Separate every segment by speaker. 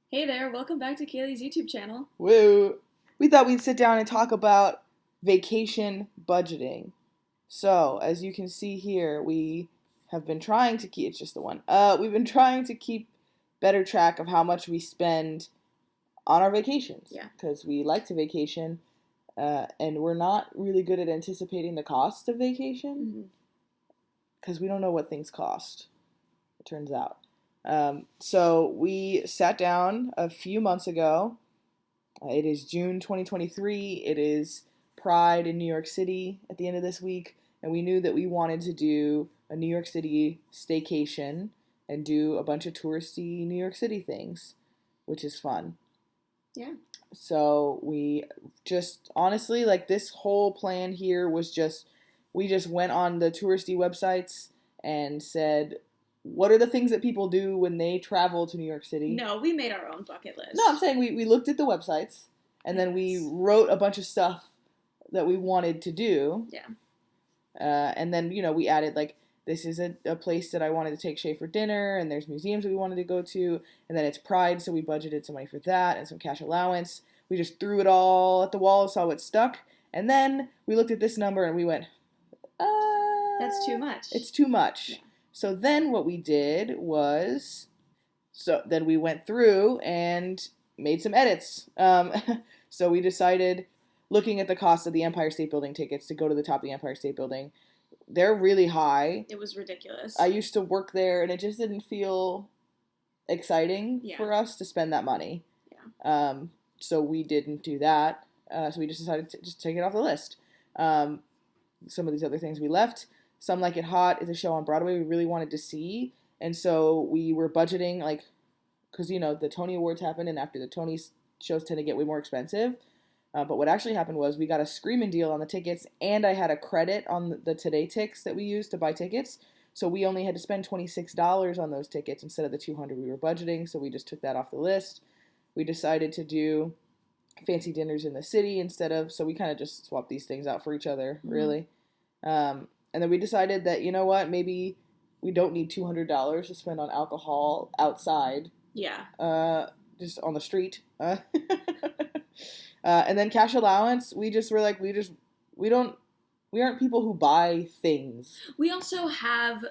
Speaker 1: Hey there, welcome back to Kaylee's YouTube channel.
Speaker 2: Woo! We thought we'd sit down and talk about vacation budgeting. So, as you can see here, we have been trying to keep, it's just the one, we've been trying to keep better track of how much we spend on our vacations.
Speaker 1: Yeah.
Speaker 2: Because we like to vacation, and we're not really good at anticipating the cost of vacation, because we don't know what things cost, it turns out. So we sat down a few months ago. It is June 2023. It is Pride in New York City at the end of this week. And we knew that we wanted to do a New York City staycation and do a bunch of touristy New York City things, which is fun.
Speaker 1: Yeah.
Speaker 2: So we just, honestly, like this whole plan here was we just went on the touristy websites and said, what are the things that people do when they travel to New York City?
Speaker 1: No, we made our own bucket list.
Speaker 2: No, I'm saying we looked at the websites, and then we wrote a bunch of stuff that we wanted to do.
Speaker 1: Yeah.
Speaker 2: And then, we added, like, this is a place that I wanted to take Shea for dinner, and there's museums that we wanted to go to, and then it's Pride, so we budgeted some money for that, and some cash allowance. We just threw it all at the wall, saw what stuck, and then we looked at this number, and we went,
Speaker 1: that's too much.
Speaker 2: It's too much.
Speaker 1: Yeah.
Speaker 2: So then what we did was, then we went through and made some edits. So we decided, looking at the cost of the Empire State Building tickets to go to the top of the Empire State Building, they're really high.
Speaker 1: It was ridiculous.
Speaker 2: I used to work there, and it just didn't feel exciting for us to spend that money.
Speaker 1: Yeah.
Speaker 2: So we didn't do that. So we just decided to just take it off the list. Some of these other things we left. Some Like It Hot is a show on Broadway we really wanted to see. And so we were budgeting, like, because, the Tony Awards happened, and after the Tony shows tend to get way more expensive. But what actually happened was we got a screaming deal on the tickets, and I had a credit on the Today Tix that we used to buy tickets. So we only had to spend $26 on those tickets instead of the $200 we were budgeting. So we just took that off the list. We decided to do fancy dinners in the city so we kind of just swapped these things out for each other, really. And then we decided that, you know what, maybe we don't need $200 to spend on alcohol outside.
Speaker 1: Yeah.
Speaker 2: Just on the street. And then cash allowance, we just were like, we aren't people who buy things.
Speaker 1: We also have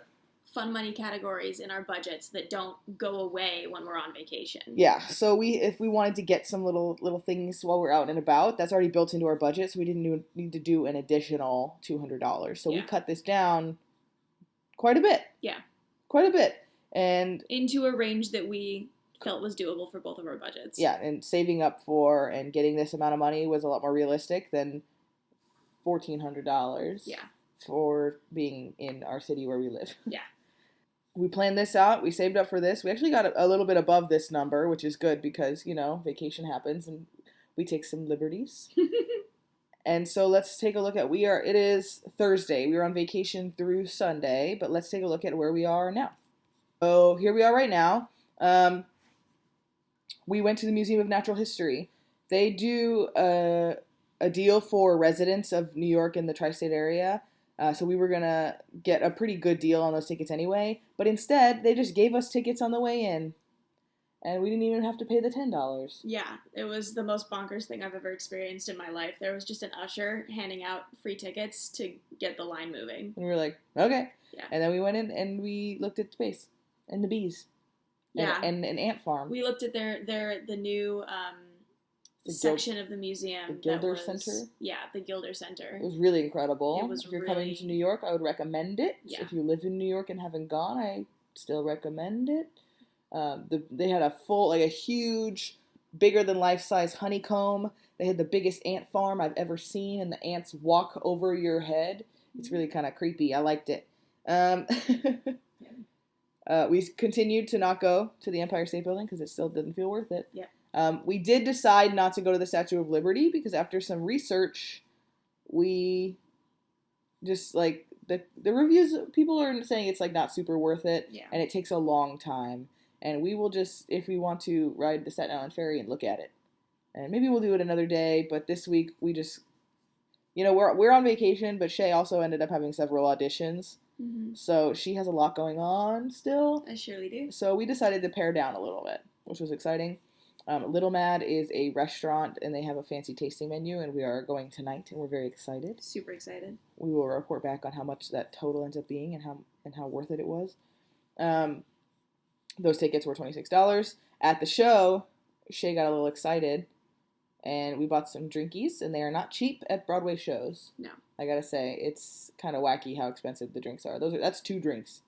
Speaker 1: fun money categories in our budgets that don't go away when we're on vacation.
Speaker 2: Yeah, so if we wanted to get some little things while we're out and about, that's already built into our budget, so we didn't need to do an additional $200. So we cut this down quite a bit.
Speaker 1: Yeah.
Speaker 2: Quite a bit. And
Speaker 1: into a range that we felt was doable for both of our budgets.
Speaker 2: Yeah, and saving up for and getting this amount of money was a lot more realistic than $1,400 for being in our city where we live.
Speaker 1: Yeah.
Speaker 2: We planned this out. We saved up for this. We actually got a little bit above this number, which is good because, vacation happens and we take some liberties. And so let's take a look at, it is Thursday. We were on vacation through Sunday, but let's take a look at where we are now. So here we are right now. We went to the Museum of Natural History. They do a deal for residents of New York and the tri-state area. So we were going to get a pretty good deal on those tickets anyway. But instead, they just gave us tickets on the way in. And we didn't even have to pay the $10.
Speaker 1: Yeah, it was the most bonkers thing I've ever experienced in my life. There was just an usher handing out free tickets to get the line moving.
Speaker 2: And we were like, okay.
Speaker 1: Yeah.
Speaker 2: And then we went in and we looked at space and the bees.
Speaker 1: Yeah.
Speaker 2: And an ant farm.
Speaker 1: We looked at the new section of the museum.
Speaker 2: The Gilder Center?
Speaker 1: Yeah, the Gilder Center.
Speaker 2: It was really incredible.
Speaker 1: It was
Speaker 2: if you're coming to New York, I would recommend it.
Speaker 1: Yeah.
Speaker 2: If you live in New York and haven't gone, I still recommend it. They had a huge, bigger than life-size honeycomb. They had the biggest ant farm I've ever seen, and the ants walk over your head. It's really kind of creepy. I liked it. We continued to not go to the Empire State Building because it still didn't feel worth it.
Speaker 1: Yeah.
Speaker 2: We did decide not to go to the Statue of Liberty because after some research, we just the reviews, people are saying it's not super worth it, and it takes a long time. And we will just, if we want to, ride the Staten Island Ferry and look at it. And maybe we'll do it another day, but this week we just, we're on vacation, but Shea also ended up having several auditions.
Speaker 1: Mm-hmm.
Speaker 2: So she has a lot going on still.
Speaker 1: I surely do.
Speaker 2: So we decided to pare down a little bit, which was exciting. Little Mad is a restaurant, and they have a fancy tasting menu, and we are going tonight, and we're very excited.
Speaker 1: Super excited.
Speaker 2: We will report back on how much that total ends up being and how worth it was. Those tickets were $26. At the show, Shea got a little excited, and we bought some drinkies, and they are not cheap at Broadway shows.
Speaker 1: No.
Speaker 2: I gotta say, it's kind of wacky how expensive the drinks are. That's 2 drinks.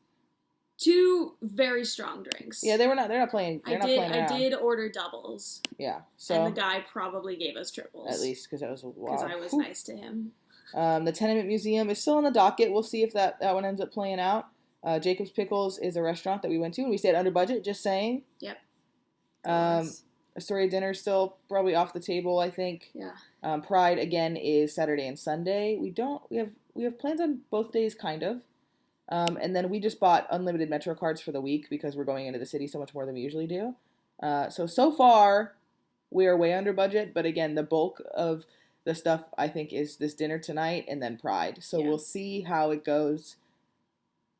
Speaker 1: 2 very strong drinks.
Speaker 2: Yeah, they're not playing. I
Speaker 1: did order doubles.
Speaker 2: Yeah, so
Speaker 1: and the guy probably gave us triples.
Speaker 2: At least because that was
Speaker 1: because I was nice to him.
Speaker 2: The Tenement Museum is still on the docket. We'll see if that one ends up playing out. Jacob's Pickles is a restaurant that we went to, and we stayed under budget. Just saying.
Speaker 1: Yep.
Speaker 2: Astoria dinner is still probably off the table, I think.
Speaker 1: Yeah.
Speaker 2: Pride again is Saturday and Sunday. We have plans on both days, kind of. And then we just bought unlimited Metro cards for the week because we're going into the city so much more than we usually do. So far, we are way under budget. But again, the bulk of the stuff, I think, is this dinner tonight and then Pride. So We'll see how it goes.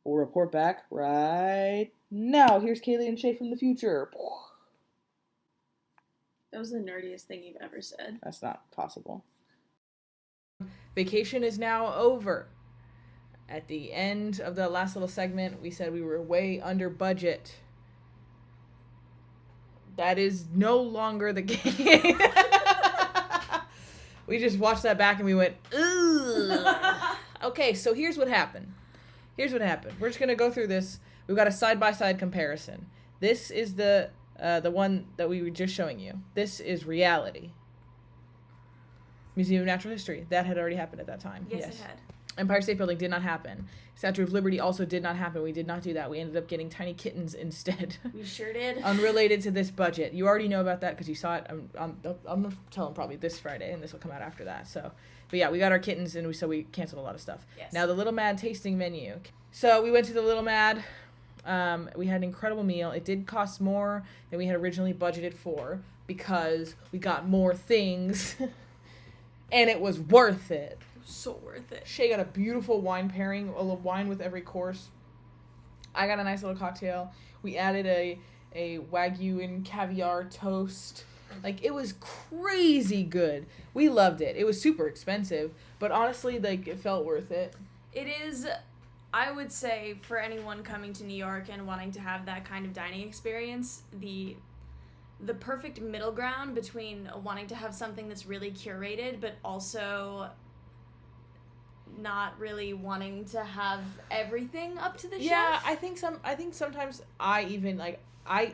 Speaker 2: We'll report back right now. Here's Kaylee and Shea from the future.
Speaker 1: That was the nerdiest thing you've ever said.
Speaker 2: That's not possible.
Speaker 3: Vacation is now over. At the end of the last little segment, we said we were way under budget. That is no longer the case. We just watched that back and we went, ugh. Okay, so here's what happened. We're just going to go through this. We've got a side-by-side comparison. This is the one that we were just showing you. This is reality. Museum of Natural History. That had already happened at that time.
Speaker 1: Yes. It had.
Speaker 3: Empire State Building did not happen. Statue of Liberty also did not happen. We did not do that. We ended up getting tiny kittens instead.
Speaker 1: We sure did.
Speaker 3: Unrelated to this budget. You already know about that because you saw it. I'm going to tell them probably this Friday, and this will come out after that. So, but yeah, we got our kittens, and so we canceled a lot of stuff.
Speaker 1: Yes.
Speaker 3: Now, the Little Mad tasting menu. So we went to the Little Mad. We had an incredible meal. It did cost more than we had originally budgeted for because we got more things, and it was worth it.
Speaker 1: So worth it.
Speaker 3: Shea got a beautiful wine pairing, a little wine with every course. I got a nice little cocktail. We added a Wagyu and caviar toast. Like, it was crazy good. We loved it. It was super expensive, but honestly, like, it felt worth it.
Speaker 1: It is, I would say, for anyone coming to New York and wanting to have that kind of dining experience, the perfect middle ground between wanting to have something that's really curated, but also not really wanting to have everything up to the chef.
Speaker 3: Yeah, I think sometimes I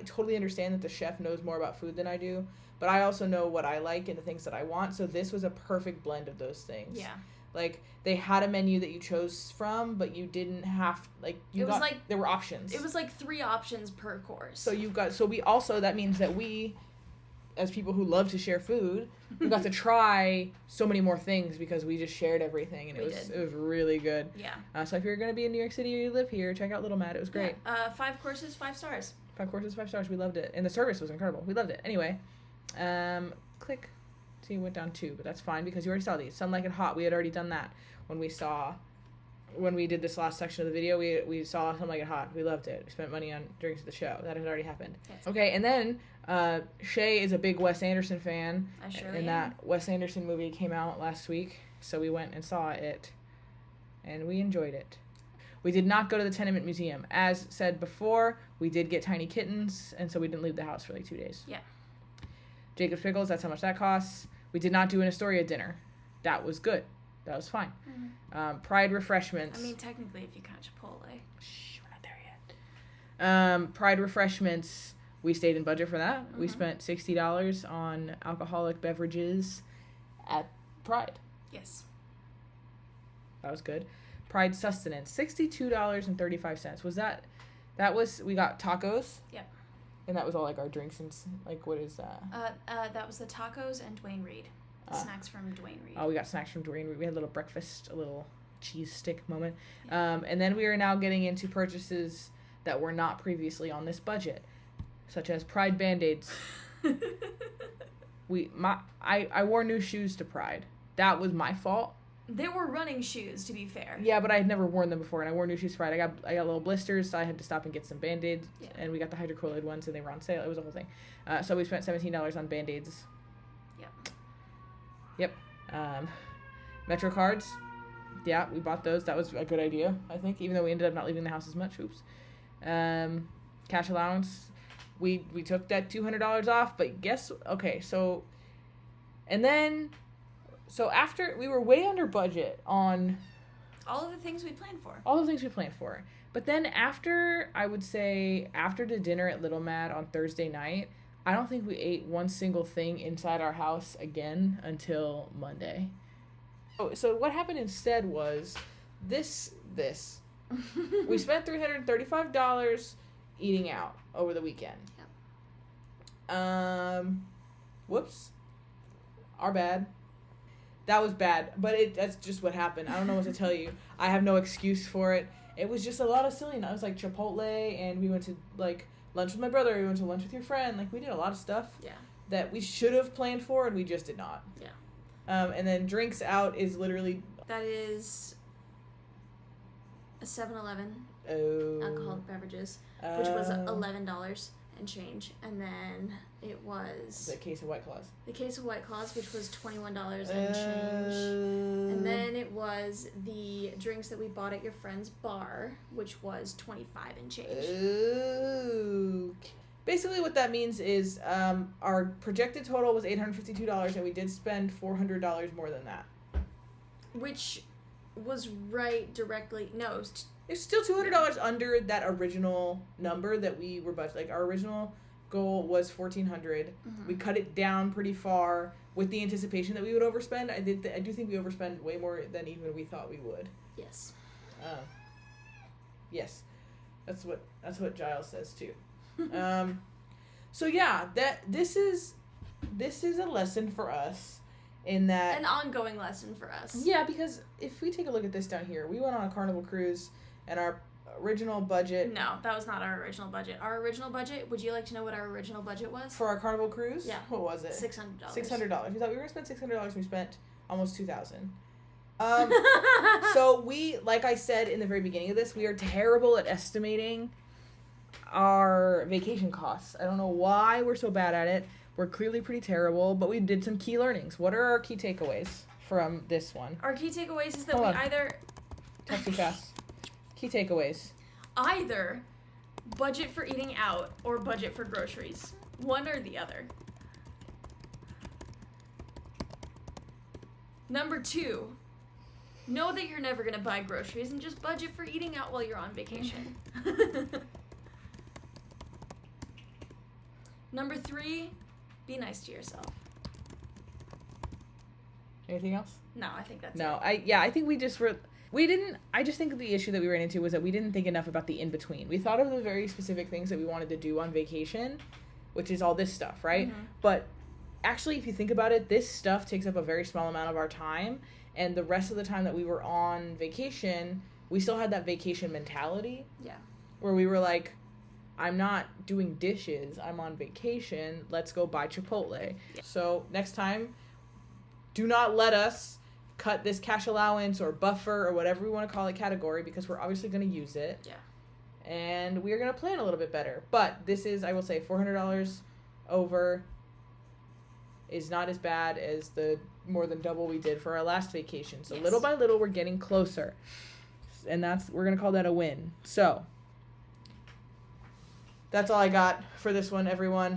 Speaker 3: totally understand that the chef knows more about food than I do, but I also know what I like and the things that I want, so this was a perfect blend of those things.
Speaker 1: Yeah.
Speaker 3: Like, they had a menu that you chose from, but you didn't have, like, there were options.
Speaker 1: It was like 3 options per course.
Speaker 3: That means that we, as people who love to share food, we got to try so many more things because we just shared everything, and it was really good.
Speaker 1: Yeah.
Speaker 3: So if you're going to be in New York City or you live here, check out Little Mad. It was great.
Speaker 1: Yeah. 5 courses, 5 stars.
Speaker 3: 5 courses, 5 stars. We loved it. And the service was incredible. We loved it. Anyway, click. See, went down 2, but that's fine because you already saw these. Some Like It Hot. We had already done that when we did this last section of the video. We saw Some Like It Hot. We loved it. We spent money on drinks at the show. That had already happened. Yes. Okay, and then Shea is a big Wes Anderson fan.
Speaker 1: I sure
Speaker 3: am.
Speaker 1: am.
Speaker 3: That Wes Anderson movie came out last week, so we went and saw it, and we enjoyed it. We did not go to the Tenement Museum. As said before, we did get tiny kittens, and so we didn't leave the house for like 2 days.
Speaker 1: Yeah.
Speaker 3: Jacob's Pickles, that's how much that costs. We did not do an Astoria dinner. That was good. That was fine. Mm-hmm. Pride refreshments.
Speaker 1: I mean, technically, if you count Chipotle.
Speaker 3: Shh, we're not there yet. Pride refreshments, we stayed in budget for that. Mm-hmm. We spent $60 on alcoholic beverages at Pride.
Speaker 1: Yes.
Speaker 3: That was good. Pride sustenance, $62.35. We got tacos?
Speaker 1: Yep.
Speaker 3: And that was all, like, our drinks and, like, what is that?
Speaker 1: That was the tacos and Dwayne Reed. Snacks from Dwayne Reed.
Speaker 3: Oh, we got snacks from Dwayne Reed. We had a little breakfast, a little cheese stick moment. Yeah. And then we are now getting into purchases that were not previously on this budget, such as Pride Band-Aids. I wore new shoes to Pride. That was my fault.
Speaker 1: They were running shoes, to be fair.
Speaker 3: Yeah, but I had never worn them before, and I wore new shoes Friday. I got little blisters, so I had to stop and get some Band-Aids, and we got the hydrocolloid ones, and they were on sale. It was a whole thing. So we spent $17 on Band-Aids. Yep. Metro cards. Yeah, we bought those. That was a good idea, I think, even though we ended up not leaving the house as much. Oops. Cash allowance. We took that $200 off, but okay, so, and then, so after, we were way under budget on
Speaker 1: all of the things we planned for. But then after, I would say, after the dinner at Little Mad on Thursday night, I don't think we ate one single thing inside our house again until Monday. So what happened instead was this. We spent $335 eating out over the weekend. Yep. Whoops. Our bad. That was bad, but that's just what happened. I don't know what to tell you. I have no excuse for it. It was just a lot of silliness. It was like Chipotle, and we went to like lunch with my brother. We went to lunch with your friend. Like, we did a lot of stuff. Yeah. That we should have planned for, and we just did not. Yeah. And then drinks out is literally... That is a 7-Eleven alcoholic beverages, which was $11 and change. And then it was...
Speaker 3: The case of White Claws.
Speaker 1: The case of White Claws, which was $21 and change. And then it was the drinks that we bought at your friend's bar, which was $25 and change.
Speaker 3: Ooh. Basically what that means is our projected total was $852, and we did spend $400 more than that.
Speaker 1: Which was directly... No,
Speaker 3: it's still $200 under that original number that we were budgeting. Like, our original goal was $1,400. Mm-hmm. We cut it down pretty far with the anticipation that we would overspend. I do think we overspent way more than even we thought we would.
Speaker 1: Yes.
Speaker 3: Yes. That's what Giles says too. So yeah, this is a lesson for us in that...
Speaker 1: An ongoing lesson for us.
Speaker 3: Yeah, because if we take a look at this down here, we went on a Carnival cruise, and our original budget...
Speaker 1: No, that was not our original budget. Our original budget, would you like to know what our original budget was?
Speaker 3: For our Carnival cruise?
Speaker 1: Yeah.
Speaker 3: What was it?
Speaker 1: $600.
Speaker 3: $600. We thought we were going to spend $600, and we spent almost $2,000. So we, like I said in the very beginning of this, we are terrible at estimating our vacation costs. I don't know why we're so bad at it. We're clearly pretty terrible, but we did some key learnings. What are our key takeaways from this one?
Speaker 1: Our key takeaways is that we either...
Speaker 3: Talk too fast. Key takeaways.
Speaker 1: Either budget for eating out or budget for groceries. One or the other. Number 2, know that you're never going to buy groceries and just budget for eating out while you're on vacation. Number 3, be nice to yourself.
Speaker 3: Anything else?
Speaker 1: No, I think that's
Speaker 3: it. I think we just were... I just think the issue that we ran into was that we didn't think enough about the in-between. We thought of the very specific things that we wanted to do on vacation, which is all this stuff, right? Mm-hmm. But actually, if you think about it, this stuff takes up a very small amount of our time, and the rest of the time that we were on vacation, we still had that vacation mentality. Yeah. Where we were like, I'm not doing dishes, I'm on vacation, let's go buy Chipotle. Yeah. So next time, do not let us cut this cash allowance or buffer or whatever we want to call it category, because we're obviously going to use it. Yeah. And we're going to plan a little bit better. But this is, I will say, $400 over is not as bad as the more than double we did for our last vacation. So little by little, we're getting closer. And we're going to call that a win. So that's all I got for this one, everyone.